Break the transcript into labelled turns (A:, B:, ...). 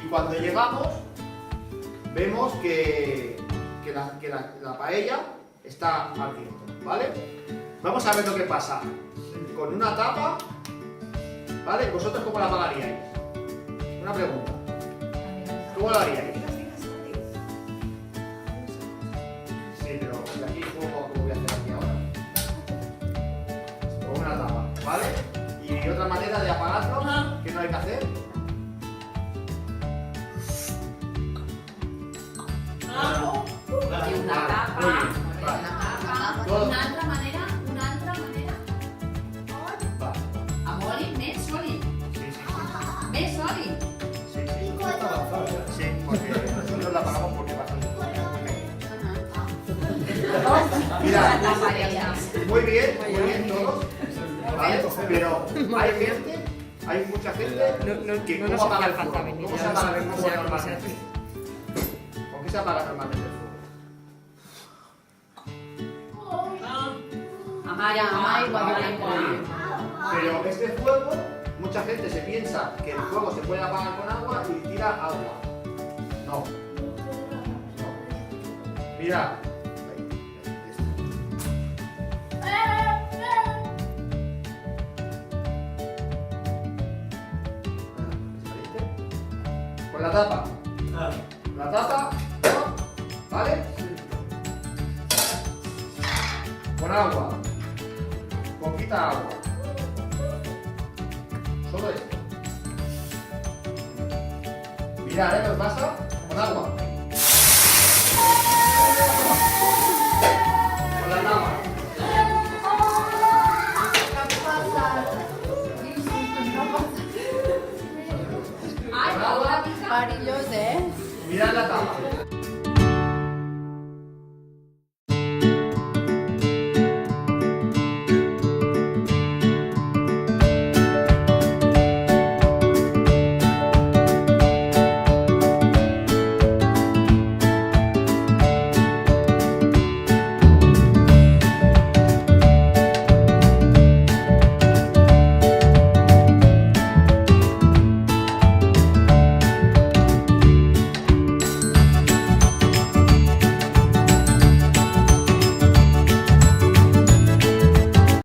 A: Y cuando llegamos, vemos que la paella está ardiendo, ¿vale? Vamos a ver lo que pasa. Con una tapa, ¿vale? ¿Vosotros cómo la apagaríais? Una pregunta. ¿Cómo la haríais? Sí, pero de aquí ¿cómo voy a hacer aquí ahora? Con una tapa, ¿vale? Y otra manera de apagarlo, ¿qué no hay que hacer?
B: Y una tapa.
A: Muy bien, vale. Todo.
B: Una altra manera.
A: Vale.
B: Amor, més sòlid.
A: Sí, sí, sí.
B: Més sòlid.
A: Sí, sí. Sí, porque nosotros la apagamos porque pasa muy Mira,
B: La paella.
A: muy bien todos, ¿vale? Pero hay mucha gente que
C: no
A: ¿cómo
C: nos
A: apaga el
C: hacía falta
A: fuego?
C: venir,
A: ¿Cómo
C: ya
A: se
C: lo
A: apaga el
C: sabemos
A: fuego
C: ya cómo se
A: normalmente? ¿Con qué se apaga normalmente el fuego?
B: Amb aigua.
A: Pero este fuego, mucha gente se piensa que el fuego se puede apagar con agua y tira agua. No. No. Mira. Con la tapa. La tapa, ¿vale? Con agua. Poquita agua. Solo esto. Mirad, ¿qué os pasa? Con agua.